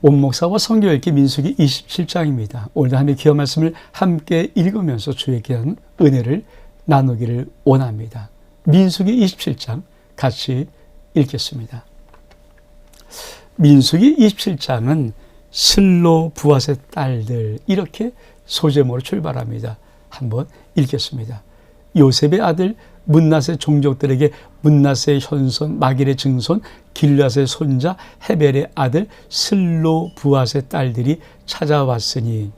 온 목사와 성경 읽기 민수기 27장입니다. 오늘도 하나님의 귀한 말씀을 함께 읽으면서 주의 귀한 은혜를 나누기를 원합니다. 민수기 27장 같이 읽겠습니다. 민수기 27장은 슬로 부앗의 딸들, 이렇게 소제목으로 출발합니다. 한번 읽겠습니다. 요셉의 아들 문낫의 종족들에게 문낫의 현손 마길의 증손 길앗의 손자 헤벨의 아들 슬로 부앗의 딸들이 찾아왔으니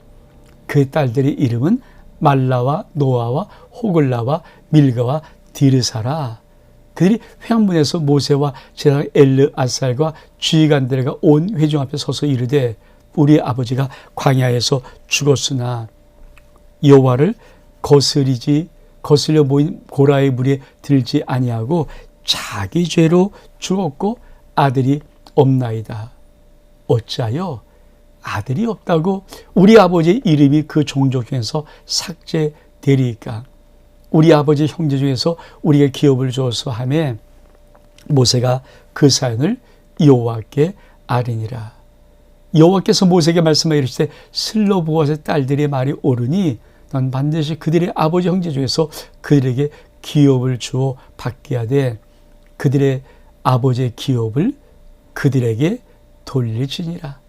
그 딸들의 이름은 말라와 노아와 호글라와 밀가와 디르사라. 그들이 회막문에서 모세와 제사장 엘르아살과 주의관들과 온 회중 앞에 서서 이르되 우리 아버지가 광야에서 죽었으나 여호와를 거슬려 모인 고라의 물에 들지 아니하고 자기 죄로 죽었고 아들이 없나이다. 어찌하여 아들이 없다고 우리 아버지의 이름이 그 종족 중에서 삭제되리까? 우리 아버지 형제 중에서 우리에게 기업을 주어서 하매 모세가 그 사연을 여호와께 아뢰니라. 여호와께서 모세에게 말씀하여 이르시되 슬로 부앗의 딸들의 말이 옳으니 넌 반드시 그들의 아버지 형제 중에서 그들에게 기업을 주어 받게 하되 그들의 아버지의 기업을 그들에게 돌릴지니라.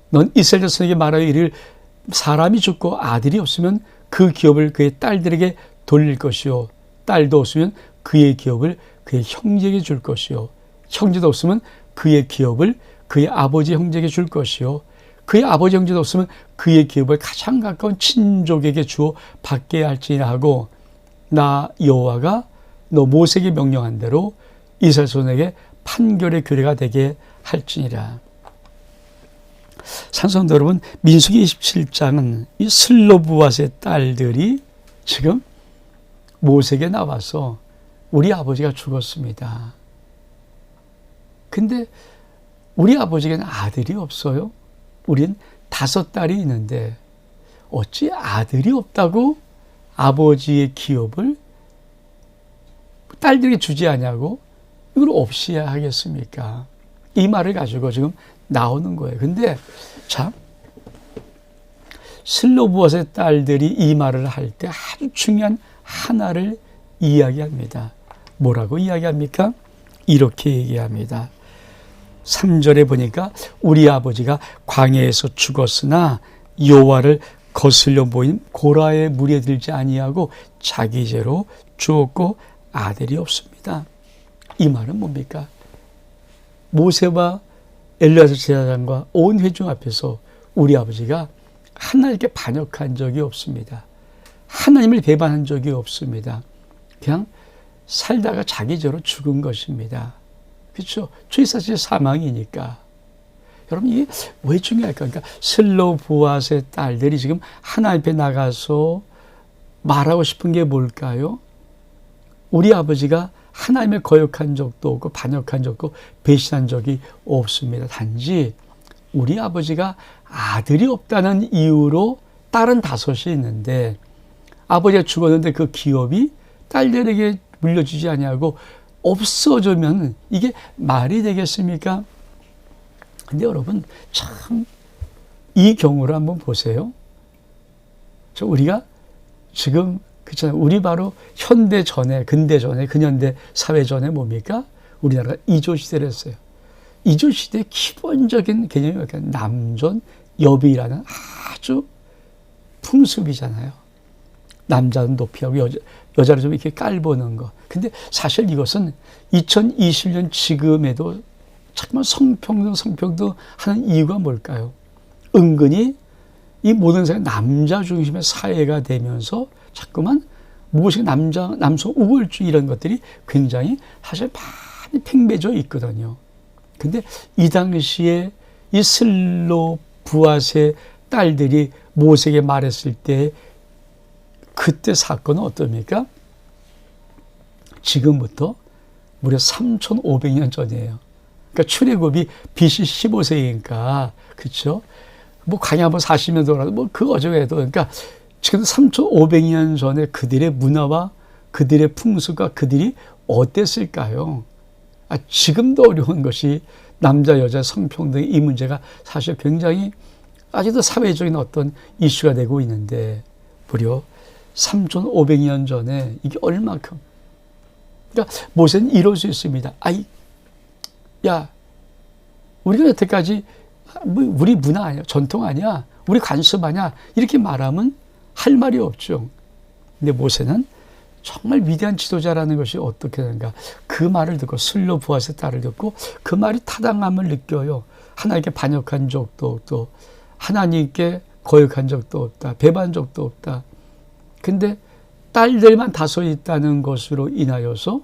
넌 이스라엘 자손에게 말하여 이르기를 사람이 죽고 아들이 없으면 그 기업을 그의 딸들에게 돌릴 것이요 딸도 없으면 그의 기업을 그의 형제에게 줄 것이요 형제도 없으면 그의 기업을 그의 아버지 형제에게 줄 것이요 그의 아버지 형제도 없으면 그의 기업을 가장 가까운 친족에게 주어 받게 할지니라 하고 나 여호와가 너 모세에게 명령한 대로 이스라엘 자손에게 판결의 규례가 되게 할지니라. 산성도 여러분, 민수기 27장은 이 슬로 부앗의 딸들이 지금 모세에게 나와서 우리 아버지가 죽었습니다. 근데 우리 아버지에게는 아들이 없어요. 우린 5딸이 있는데 어찌 아들이 없다고 아버지의 기업을 딸들에게 주지 않냐고 이걸 없이 하겠습니까? 이 말을 가지고 지금 나오는 거예요. 근데 참 슬로 부앗의 딸들이 이 말을 할 때 아주 중요한 하나를 이야기합니다. 뭐라고 이야기합니까? 이렇게 얘기합니다. 3절에 보니까 우리 아버지가 광야에서 죽었으나 여호와를 거슬려 모인 고라의 물에 들지 아니하고 자기 죄로 죽었고 아들이 없습니다. 이 말은 뭡니까? 모세와 엘르아살 제사장과 온 회중 앞에서 우리 아버지가 하나님께 반역한 적이 없습니다. 하나님을 배반한 적이 없습니다. 그냥 살다가 자기 죄로 죽은 것입니다. 그렇죠? 죄사실 사망이니까. 여러분 이게 왜 중요할까? 그러니까 슬로 부앗의 딸들이 지금 하나님 앞에 나가서 말하고 싶은 게 뭘까요? 우리 아버지가 하나님을 거역한 적도 없고 반역한 적도 배신한 적이 없습니다. 단지 우리 아버지가 아들이 없다는 이유로 딸은 5이 있는데 아버지가 죽었는데 그 기업이 딸들에게 물려주지 아니하고 없어지면 이게 말이 되겠습니까? 근데 여러분 참 이 경우를 한번 보세요. 우리가 지금 그렇잖아요. 우리 바로 현대 전에, 근대 전에, 근현대 사회 전에 뭡니까? 우리나라가 이조시대를 했어요. 이조시대의 기본적인 개념이 뭐니까 남존 여비라는 아주 풍습이잖아요. 남자는 높이하고 여자를 좀 이렇게 깔보는 거. 근데 사실 이것은 2020년 지금에도 자꾸만 성평등 하는 이유가 뭘까요? 은근히 이 모든 사회 남자 중심의 사회가 되면서 자꾸만 무엇이 남성 우월주의 이런 것들이 굉장히 사실 많이 팽배져 있거든요. 근데 이 당시에 이 슬로 부앗의 딸들이 모세에게 말했을 때 그때 사건은 어떻습니까? 지금부터 무려 3,500년 전이에요. 그러니까 출애굽이 BC 15세기니까 그렇죠? 뭐 광야 한번 40년 돌아도 뭐 그 어쩌고해도 그러니까 지금 3,500년 전에 그들의 문화와 그들의 풍습과 그들이 어땠을까요? 지금도 어려운 것이 남자 여자 성평등 이 문제가 사실 굉장히 아직도 사회적인 어떤 이슈가 되고 있는데 무려 3,500년 전에 이게 얼마큼 그러니까 모세는 이럴 수 있습니다. 야 우리가 여태까지 우리 문화 아니야, 전통 아니야, 우리 관습 아니야 이렇게 말하면 할 말이 없죠. 근데 모세는 정말 위대한 지도자라는 것이 어떻게 되는가. 그 말을 듣고 슬로 부하스의 딸을 듣고 그 말이 타당함을 느껴요. 하나님께 반역한 적도 없고 하나님께 거역한 적도 없다. 배반한 적도 없다. 근데 딸들만 다소 있다는 것으로 인하여서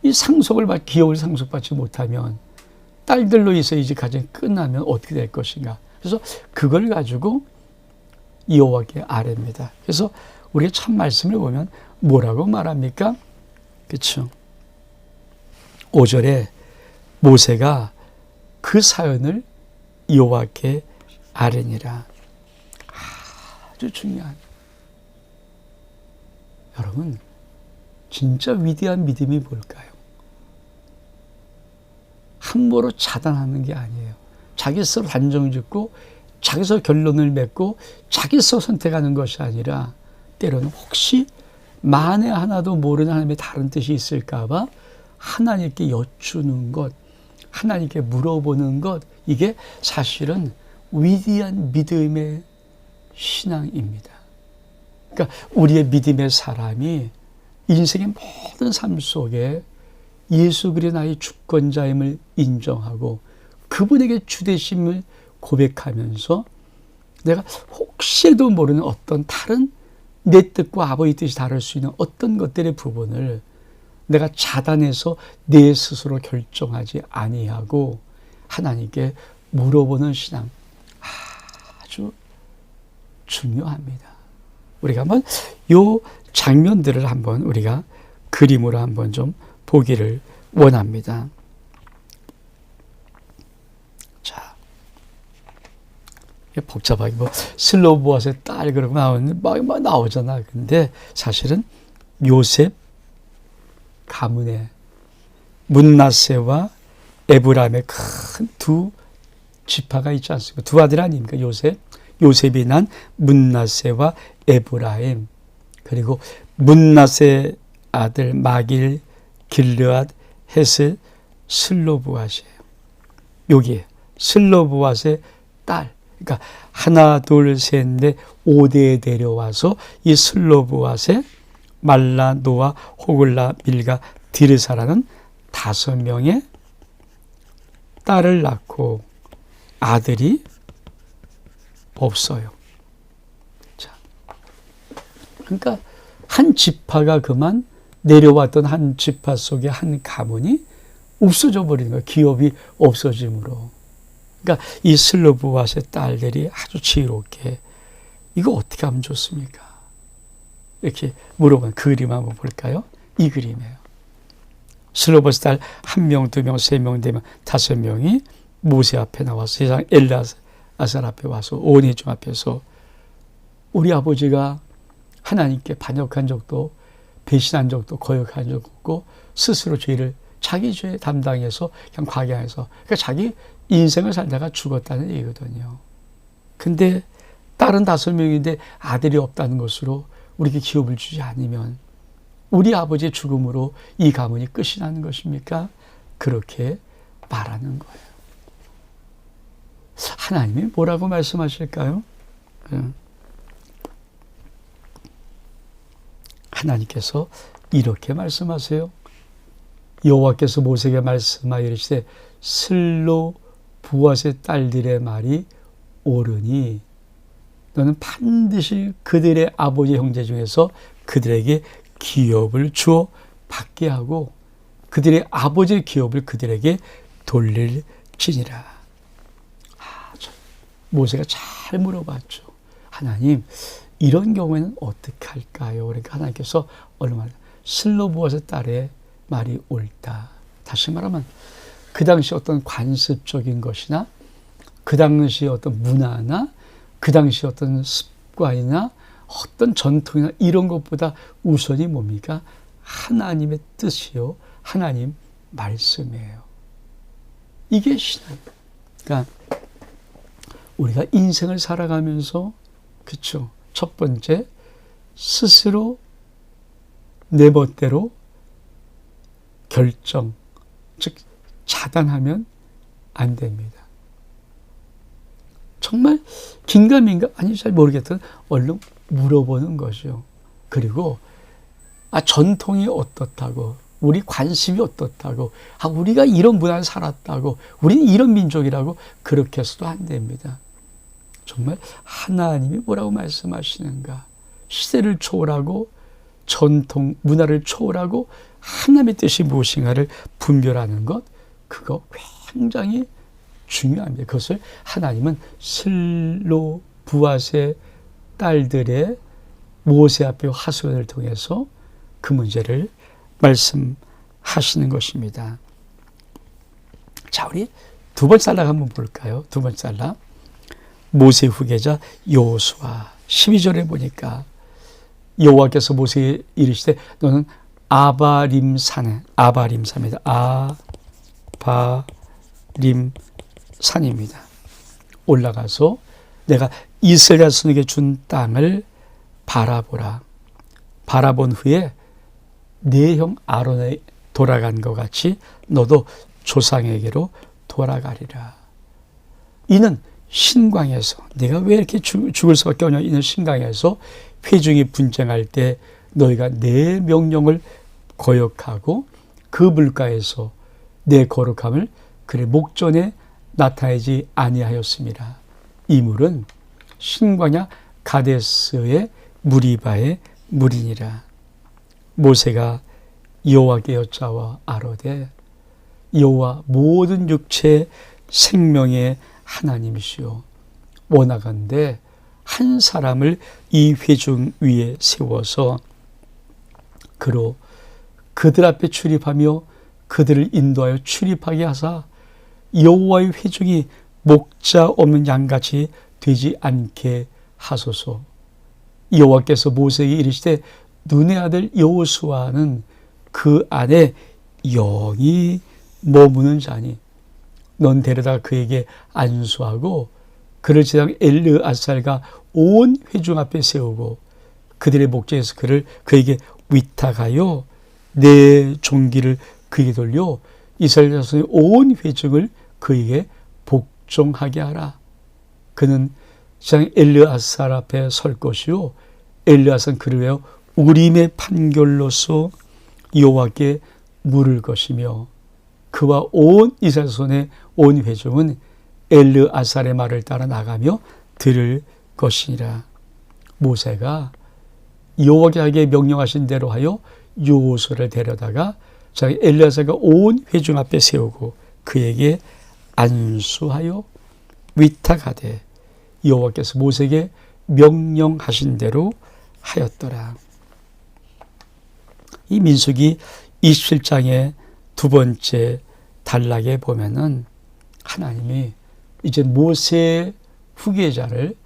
이 상속을 기업을 상속받지 못하면 딸들로 인해서 이제 가정이 끝나면 어떻게 될 것인가. 그래서 그걸 가지고 여호와께 아뢰입니다. 그래서 우리가 참 말씀을 보면 뭐라고 말합니까? 그렇죠. 5절에 모세가 그 사연을 여호와께 아뢰니라. 아주 중요한. 여러분 진짜 위대한 믿음이 뭘까요? 함부로 자단하는 게 아니에요. 자기 스스로 단정 짓고 자기 스스로 결론을 맺고 자기 스스로 선택하는 것이 아니라 때로는 혹시 만에 하나도 모르는 하나님의 다른 뜻이 있을까 봐 하나님께 여쭈는 것, 하나님께 물어보는 것, 이게 사실은 위대한 믿음의 신앙입니다. 그러니까 우리의 믿음의 사람이 인생의 모든 삶 속에 예수 그리스도 나의 주권자임을 인정하고 그분에게 주되심을 고백하면서 내가 혹시라도 모르는 어떤 다른 내 뜻과 아버지 뜻이 다를 수 있는 어떤 것들의 부분을 내가 자단해서 내 스스로 결정하지 아니하고 하나님께 물어보는 신앙, 아주 중요합니다. 우리가 한번 요 장면들을 한번 우리가 그림으로 한번 좀 보기를 원합니다. 자, 복잡하게 슬로우 부하스의 딸 그러고 막 나오잖아. 근데 사실은 요셉 가문의 문나세와 에브라임의 큰 두 지파가 있지 않습니까? 두 아들 아닙니까? 요셉이 난 문나세와 에브라임, 그리고 문나세 아들 마길, 길르앗, 헤스, 슬로브앗이에요. 여기에 슬로브앗의 딸, 그러니까 하나, 둘, 셋, 넷, 5대에 데려와서 이 슬로브앗의 말라, 노아, 호글라, 밀가, 디르사라는 5명의 딸을 낳고 아들이 없어요. 자, 그러니까 한 지파가 그만 내려왔던 한 지파 속의 한 가문이 없어져 버리는 거예요. 기업이 없어짐으로. 그러니까 이 슬로브앗의 딸들이 아주 지혜롭게 이거 어떻게 하면 좋습니까? 이렇게 물어본 그림 한번 볼까요? 이 그림이에요. 슬로브앗의 딸 1명, 2명, 3명, 4명, 5명이 모세 앞에 나와서 세상 엘르아살 앞에 와서 온회중 앞에서 우리 아버지가 하나님께 반역한 적도 배신한 적도 거역한 적도 없고 스스로 죄를 자기 죄 담당해서 그냥 과경해서 그러니까 자기 인생을 살다가 죽었다는 얘기거든요. 근데 딸은 5명인데 아들이 없다는 것으로 우리에게 기업을 주지 않으면 우리 아버지의 죽음으로 이 가문이 끝이 나는 것입니까? 그렇게 말하는 거예요. 하나님이 뭐라고 말씀하실까요? 하나님께서 이렇게 말씀하세요. 여호와께서 모세에게 말씀하여 이르시되 슬로 부앗의 딸들의 말이 옳으니 너는 반드시 그들의 아버지 형제 중에서 그들에게 기업을 주어 받게 하고 그들의 아버지의 기업을 그들에게 돌릴지니라. 모세가 잘 물어봤죠. 하나님, 이런 경우에는 어떻게 할까요? 그러니까 하나님께서 얼마나 슬로브앗의 딸의 말이 옳다. 다시 말하면 그 당시 어떤 관습적인 것이나 그 당시 어떤 문화나 그 당시 어떤 습관이나 어떤 전통이나 이런 것보다 우선이 뭡니까? 하나님의 뜻이요. 하나님 말씀이에요. 이게 신앙. 그러니까 우리가 인생을 살아가면서 그렇죠. 첫 번째 스스로 내 멋대로 결정, 즉 자단하면 안 됩니다. 정말 긴가민가 아니 잘 모르겠던 얼른 물어보는 거죠. 그리고 전통이 어떻다고, 우리 관습이 어떻다고, 우리가 이런 문화를 살았다고, 우리는 이런 민족이라고 그렇게 해서도 안 됩니다. 정말 하나님이 뭐라고 말씀하시는가, 시대를 초월하고 전통 문화를 초월하고 하나님의 뜻이 무엇인가를 분별하는 것, 그거 굉장히 중요합니다. 그것을 하나님은 슬로 부앗의 딸들의 모세 앞에 하소연을 통해서 그 문제를 말씀하시는 것입니다. 자, 우리 두 번째 단락 한번 볼까요? 두 번째 단락. 모세 후계자 여호수아 12절에 보니까 여호와께서 모세에게 이르시되 너는 아바림산에, 아바림산입니다. 아바림산입니다. 올라가서 내가 이스라엘 자손에게 준 땅을 바라보라. 바라본 후에 네 형 아론에 돌아간 것 같이 너도 조상에게로 돌아가리라. 이는 신광에서, 내가 왜 이렇게 죽을 수밖에 없냐, 이는 신광에서 회중이 분쟁할 때 너희가 내 명령을 거역하고 그 물가에서 내 거룩함을 그의 목전에 나타내지 아니하였습니다. 이 물은 신광야 가데스의 무리바의 물이니라. 모세가 여호와께 여짜와 아뢰되 여호와 모든 육체 생명의 하나님이시오, 원하건대 한 사람을 이 회중 위에 세워서 그로 그들 앞에 출입하며 그들을 인도하여 출입하게 하사 여호와의 회중이 목자 없는 양같이 되지 않게 하소서. 여호와께서 모세에게 이르시되 눈의 아들 여호수아는 그 안에 영이 머무는 자니 넌 데려다 그에게 안수하고 그를 제장 엘르아살과 온 회중 앞에 세우고 그들의 목전에서 그에게 위탁하여 내 종기를 그에게 돌려 이스라엘 자손의 온 회중을 그에게 복종하게 하라. 그는 제장 엘르아살 앞에 설 것이요 엘르아살은 그를 위하여 우림의 판결로서 여호와께 물을 것이며 그와 온 이스라엘 자손의 온 회중은 엘르아살의 말을 따라 나가며 들을 것이니라. 모세가 여호와께 명령하신 대로 하여 여호수아를 데려다가 자기 엘르아살과 온 회중 앞에 세우고 그에게 안수하여 위탁하되 여호와께서 모세에게 명령하신 대로 하였더라. 이 민수기 27장의 두 번째 단락에 보면은 하나님이 이제 모세의 후계자를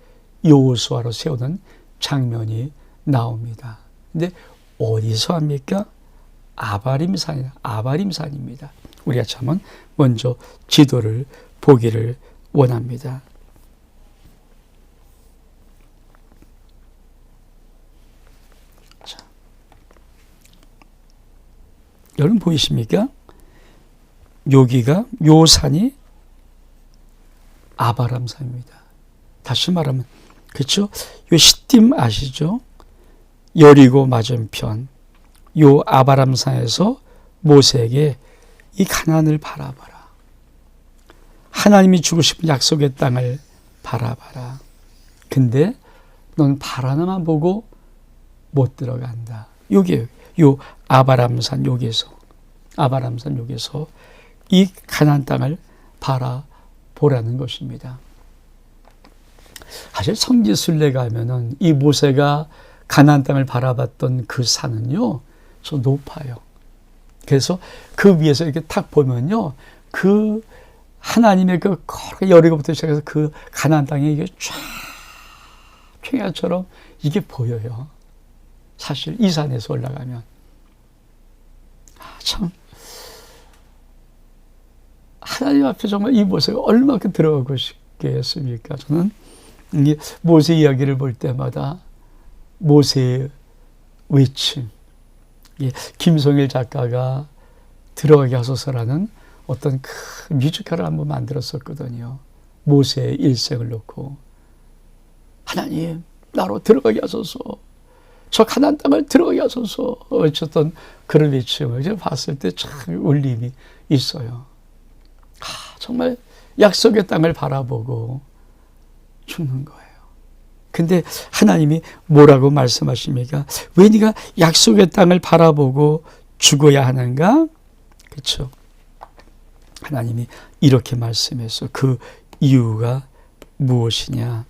여호수아로 세우는 장면이 나옵니다. 근데 어디서 합니까? 아바림산입니다. 우리가 한번 먼저 지도를 보기를 원합니다. 자, 여러분 보이십니까? 여기가 요 산이 아바람산입니다. 다시 말하면 그렇죠? 요 시딤 아시죠? 여리고 맞은편 요 아바람산에서 모세에게 이 가나안을 바라봐라. 하나님이 주고 싶은 약속의 땅을 바라봐라. 근데 넌 바라나만 보고 못 들어간다. 요게 요 아바람산 여기에서 이 가나안 땅을 바라보라는 것입니다. 사실 성지순례 가면은 이 모세가 가나안 땅을 바라봤던 그 산은요, 저 높아요. 그래서 그 위에서 이렇게 탁 보면요, 그 하나님의 그 여리고부터 시작해서 그 가나안 땅에 이게 쫙 평야처럼 이게 보여요. 사실 이 산에서 올라가면 참 하나님 앞에 정말 이 모세가 얼마큼 들어가고 싶겠습니까? 저는 이 모세 이야기를 볼 때마다 모세의 외침, 김성일 작가가 들어가게 하소서라는 어떤 큰 뮤지컬을 한번 만들었었거든요. 모세의 일생을 놓고 하나님 나로 들어가게 하소서, 저 가나안 땅을 들어가게 하소서 외쳤던 그런 외침을 제가 봤을 때 참 울림이 있어요. 정말 약속의 땅을 바라보고 죽는 거예요. 근데 하나님이 뭐라고 말씀하십니까? 왜 네가 약속의 땅을 바라보고 죽어야 하는가? 그렇죠. 하나님이 이렇게 말씀해서 그 이유가 무엇이냐?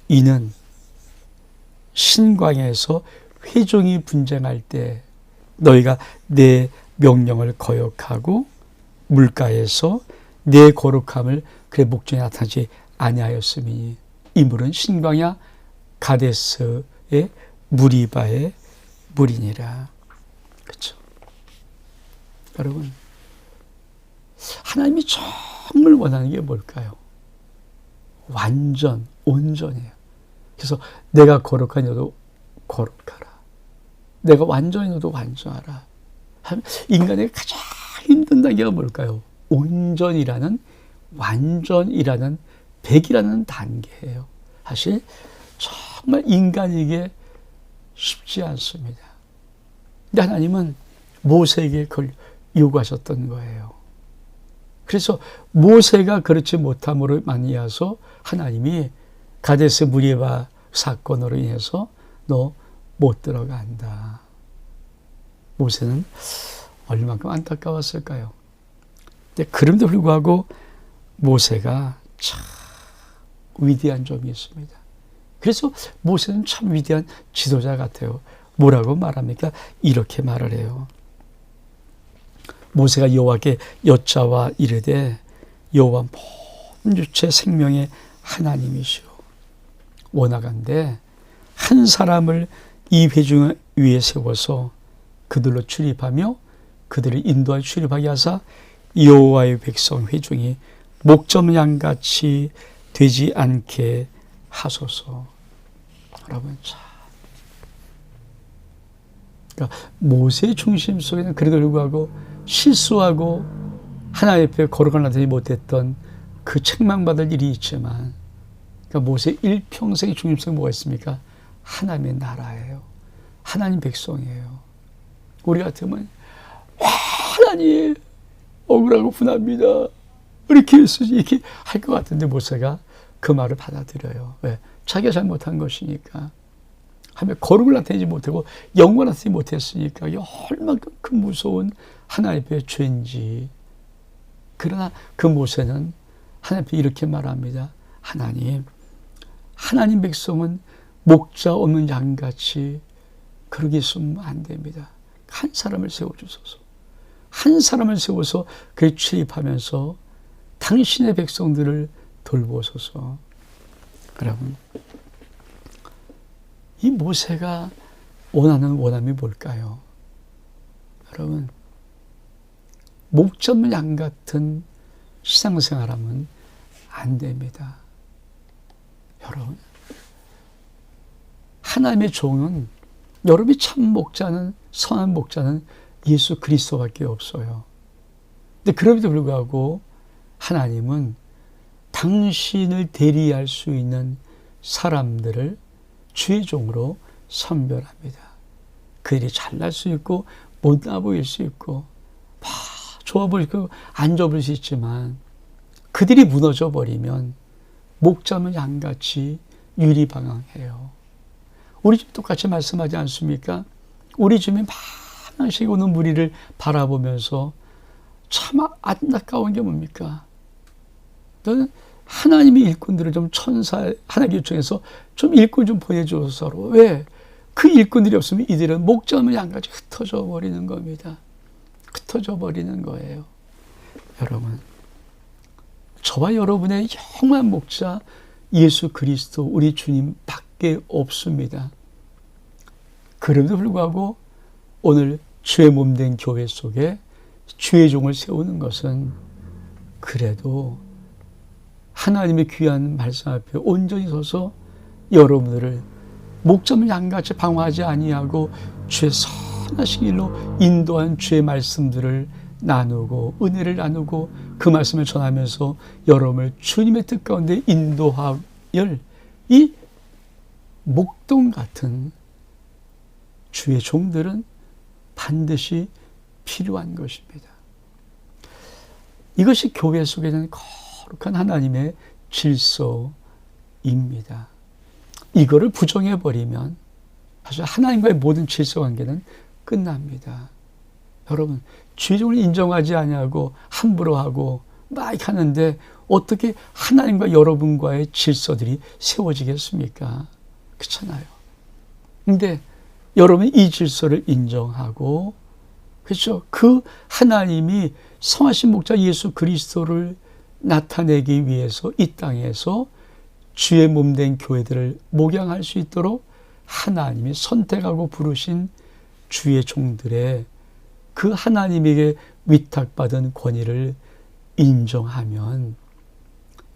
이는 신광야에서 회종이 분쟁할 때 너희가 내 명령을 거역하고 물가에서 내 거룩함을 그의 목전에 나타나지 아니하였음이니 이 물은 신광야 가데스의 무리바의 물이니라. 그렇죠. 여러분, 하나님이 정말 원하는 게 뭘까요? 완전, 온전해요. 그래서 내가 거룩한 너도 거룩하라. 내가 완전히 너도 완전하라. 인간에게 가장 힘든 단계가 뭘까요? 온전이라는, 완전이라는, 백이라는 단계예요. 사실 정말 인간에게 쉽지 않습니다. 근데 하나님은 모세에게 그걸 요구하셨던 거예요. 그래서 모세가 그렇지 못함으로 말미암아서 하나님이 가데스 무리바 사건으로 인해서 너 못 들어간다. 모세는 얼마큼 안타까웠을까요? 근데 그럼에도 불구하고 모세가 참 위대한 점이 있습니다. 그래서 모세는 참 위대한 지도자 같아요. 뭐라고 말합니까? 이렇게 말을 해요. 모세가 여호와께 여짜와 이르되 여호와 모든 유체 생명의 하나님이시오. 원하건대 한 사람을 이 회중 위에 세워서 그들로 출입하며 그들을 인도하여 출입하게 하사 여호와의 백성 회중이 목점 양같이 되지 않게 하소서. 여러분, 참. 그러니까 모세의 중심 속에는 그래도 불구하고 실수하고 하나님 앞에 거룩한 나타나지 못했던 그 책망받을 일이 있지만, 그러니까 모세의 일평생의 중심 속에 뭐가 있습니까? 하나님의 나라예요. 하나님 백성이에요. 우리 같으면 하나님 억울하고 분합니다. 이렇게 할 것 같은데 모세가 그 말을 받아들여요. 왜? 자기가 잘못한 것이니까. 하며 거룩을 나타내지 못하고 영광을 나타내지 못했으니까 얼마큼 큰 무서운 하나님의 죄인지. 그러나 그 모세는 하나님 앞에 이렇게 말합니다. 하나님 백성은 목자 없는 양같이 그렇게 있으면 안 됩니다. 한 사람을 세워주소서. 한 사람을 세워서 그에 출입하면서 당신의 백성들을 돌보소서. 여러분, 이 모세가 원하는 원함이 뭘까요? 여러분, 목자 없는 양 같은 신앙생활하면 안 됩니다. 여러분, 하나님의 종은, 여러분이 참 목자는, 선한 목자는 예수 그리스도밖에 없어요. 근데 그럼에도 불구하고 하나님은 당신을 대리할 수 있는 사람들을 주의 종으로 선별합니다. 그들이 잘날 수 있고 못나 보일 수 있고 좋아 보이고 안 좋아 보일 수 있지만 그들이 무너져 버리면 목자면 양같이 유리방황해요. 우리 집 똑같이 말씀하지 않습니까? 우리 집에 많은 오는 무리를 바라보면서 참 안타까운 게 뭡니까? 너는 하나님의 일꾼들을 좀 하나님 요청해서 좀 일꾼 좀 보내줘서. 왜? 그 일꾼들이 없으면 이들은 목자 없는 양같이 흩어져 버리는 겁니다. 흩어져 버리는 거예요. 여러분, 저와 여러분의 영원한 목자 예수 그리스도 우리 주님 밖에 없습니다. 그럼에도 불구하고 오늘 주의 몸된 교회 속에 주의 종을 세우는 것은 그래도 하나님의 귀한 말씀 앞에 온전히 서서 여러분들을 목자는 양같이 방황하지 아니하고 주의 선하신 길로 인도한 주의 말씀들을 나누고 은혜를 나누고 그 말씀을 전하면서 여러분을 주님의 뜻 가운데 인도할 이 목동 같은 주의 종들은 반드시 필요한 것입니다. 이것이 교회 속에 있는 거룩한 하나님의 질서입니다. 이거를 부정해버리면 사실 하나님과의 모든 질서 관계는 끝납니다. 여러분, 주의 종을 인정하지 아니하고 함부로 하고 막 하는데 어떻게 하나님과 여러분과의 질서들이 세워지겠습니까? 그렇잖아요. 근데 여러분이 이 질서를 인정하고, 그렇죠? 그 하나님이 성하신 목자 예수 그리스도를 나타내기 위해서 이 땅에서 주의 몸된 교회들을 목양할 수 있도록 하나님이 선택하고 부르신 주의 종들의 그 하나님에게 위탁받은 권위를 인정하면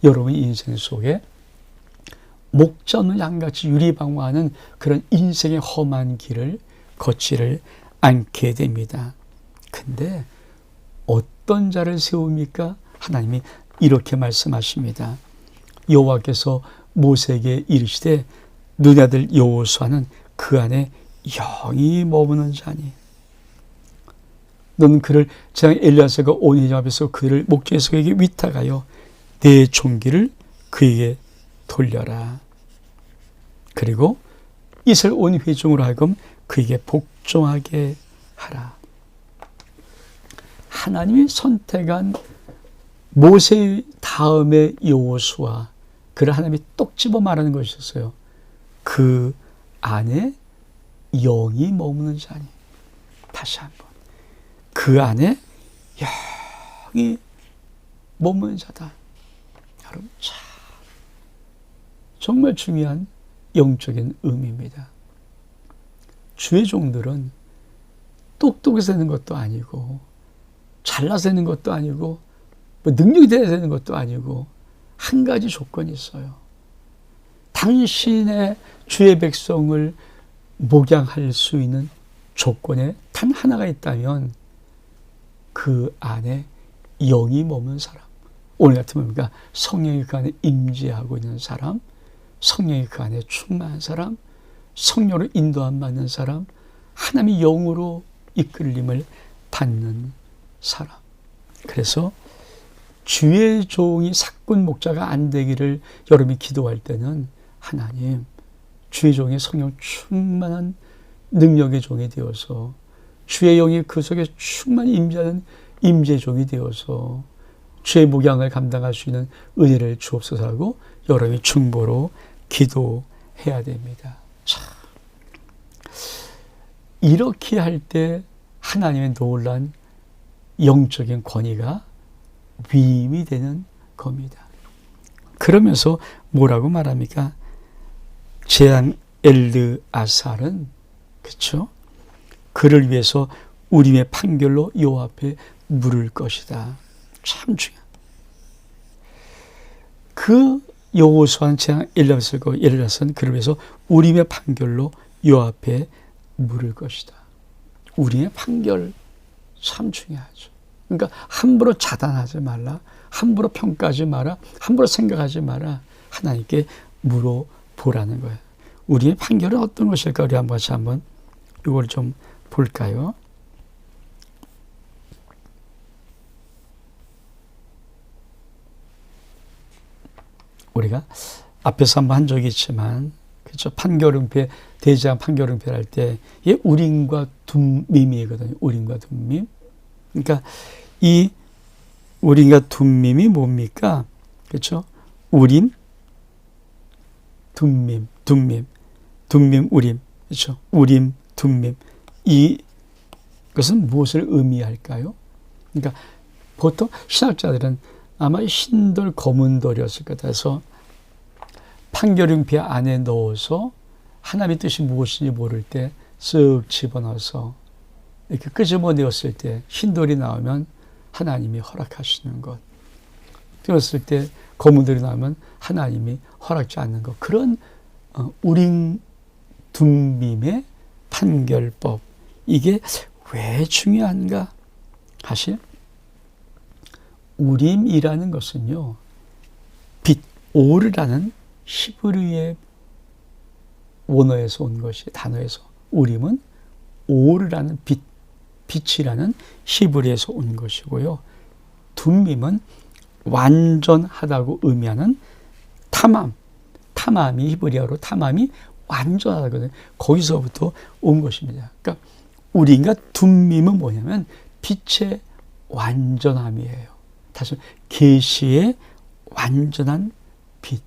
여러분 인생 속에 목자 없는 양같이 유리방황하는 그런 인생의 험한 길을 걷지를 않게 됩니다. 근데 어떤 자를 세웁니까? 하나님이 이렇게 말씀하십니다. 여호와께서 모세에게 이르시되 눈의 아들 여호수아는 그 안에 영이 머무는 자니 너는 그를 제왕 엘리야세가 온 회중 앞에서 그를 목자의 소에게 위탁하여 내 종기를 그에게 돌려라. 그리고 이스라엘 온 회중으로 하여금 그에게 복종하게 하라. 하나님이 선택한 모세 다음에 여호수아, 그를 하나님이 똑 집어 말하는 것이었어요. 그 안에 영이 머무는 자니. 다시 한번. 그 안에 영이 머무는 자다. 여러분, 참 정말 중요한 영적인 의미입니다. 주의 종들은 똑똑해서 되는 것도 아니고 잘나서 되는 것도 아니고 뭐 능력이 돼야 되는 것도 아니고 한 가지 조건이 있어요. 당신의 주의 백성을 목양할 수 있는 조건에 단 하나가 있다면 그 안에 영이 머무는 사람. 오늘 같은 뭡니까? 성령이 그 안에 임재하고 있는 사람, 성령이 그 안에 충만한 사람, 성령으로 인도함 받는 사람, 하나님의 영으로 이끌림을 받는 사람. 그래서 주의 종이 사꾼 목자가 안 되기를 여러분이 기도할 때는 하나님, 주의 종이 성령 충만한 능력의 종이 되어서 주의 영이 그 속에 충만히 임재하는 임재 종이 되어서 주의 목양을 감당할 수 있는 은혜를 주옵소서 하고 여러분이 중보로 기도해야 됩니다. 참, 이렇게 할 때 하나님의 놀란 영적인 권위가 위임이 되는 겁니다. 그러면서 뭐라고 말합니까? 제왕 엘르아살은, 그렇죠? 그를 위해서 우림의 판결로 여호와 앞에 물을 것이다. 참 중요한. 그 여호수아는 제왕 엘르아살은 그를 위해서 우림의 판결로 여호와 앞에 물을 것이다. 우림의 판결 참 중요하죠. 그러니까 함부로 자단하지 말라, 함부로 평가하지 마라, 함부로 생각하지 마라. 하나님께 물어보라는 거예요. 우리의 판결은 어떤 것일까? 우리 한번 이걸 좀 볼까요? 우리가 앞에서 한번 한 적이 있지만, 그렇죠? 판결응패, 대제왕 판결응패를 할 때, 이게 우림과 둠밈이거든요. 우림과 둠밈. 그러니까 이 우림과 둠밈이 뭡니까? 그렇죠? 우림, 둠밈, 우림. 그렇죠? 우림, 둠밈. 이것은 무엇을 의미할까요? 그러니까 보통 신학자들은 아마 흰돌, 검은 돌이었을 것 같아서 판결응패 안에 넣어서 하나님의 뜻이 무엇인지 모를 때 쓱 집어넣어서 이렇게 끄집어내었을 때 흰돌이 나오면 하나님이 허락하시는 것. 들었을 때 거문들이 나오면 하나님이 허락지 않는 것. 그런 우림 둠밈의 판결법. 이게 왜 중요한가? 사실 우림이라는 것은요, 빛, 오르라는 히브리의 원어에서 온 것이, 단어에서. 우림은 오르라는 빛, 빛이라는 히브리에서 온 것이고요. 둠밈은 완전하다고 의미하는 타맘, 타맘이 히브리어로 타맘이 완전하거든요. 거기서부터 온 것입니다. 그러니까 우림과 둠밈은 뭐냐면 빛의 완전함이에요. 다시 계시의 완전한 빛.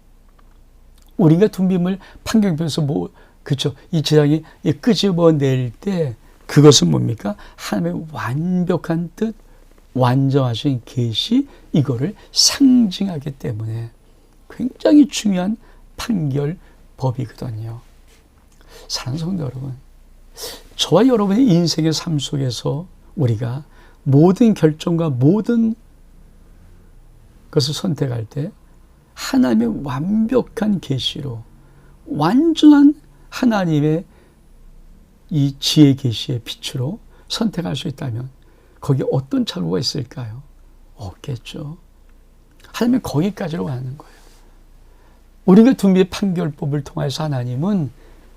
우림과 둠밈을 판결표에서 그렇죠. 이 재앙이 끄집어낼 때 그것은 뭡니까? 하나님의 완벽한 뜻, 완전하신 계시, 이거를 상징하기 때문에 굉장히 중요한 판결법이거든요. 사랑하는 성도 여러분, 저와 여러분의 인생의 삶 속에서 우리가 모든 결정과 모든 것을 선택할 때 하나님의 완벽한 계시로, 완전한 하나님의 이 지혜 계시의 빛으로 선택할 수 있다면 거기에 어떤 착오가 있을까요? 없겠죠. 하나님은 거기까지로 가는 거예요. 우리가 둠미의 판결법을 통해서 하나님은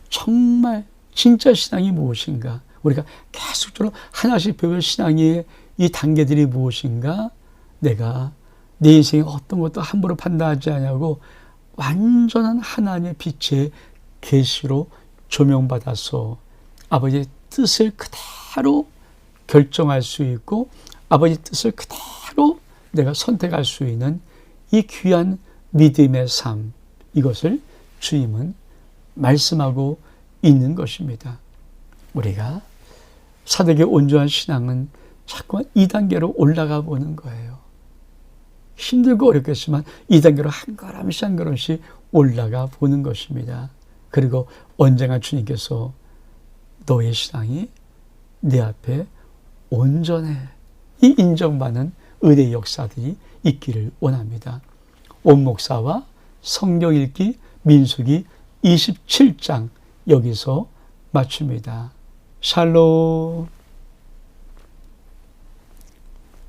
정말 진짜 신앙이 무엇인가, 우리가 계속적으로 하나씩 배울 신앙의 이 단계들이 무엇인가, 내가 내 인생에 어떤 것도 함부로 판단하지 않냐고 완전한 하나님의 빛의 계시로 조명받아서 아버지의 뜻을 그대로 결정할 수 있고 아버지 뜻을 그대로 내가 선택할 수 있는 이 귀한 믿음의 삶, 이것을 주님은 말씀하고 있는 것입니다. 우리가 사도의 온전한 신앙은 자꾸 2단계로 올라가 보는 거예요. 힘들고 어렵겠지만 2단계로 한 걸음씩 한 걸음씩 올라가 보는 것입니다. 그리고 언젠가 주님께서 너의 신앙이 내 앞에 온전해, 이 인정받는 은혜의 역사들이 있기를 원합니다. 온 목사와 성경 읽기 민수기 27장 여기서 마칩니다. 샬롬.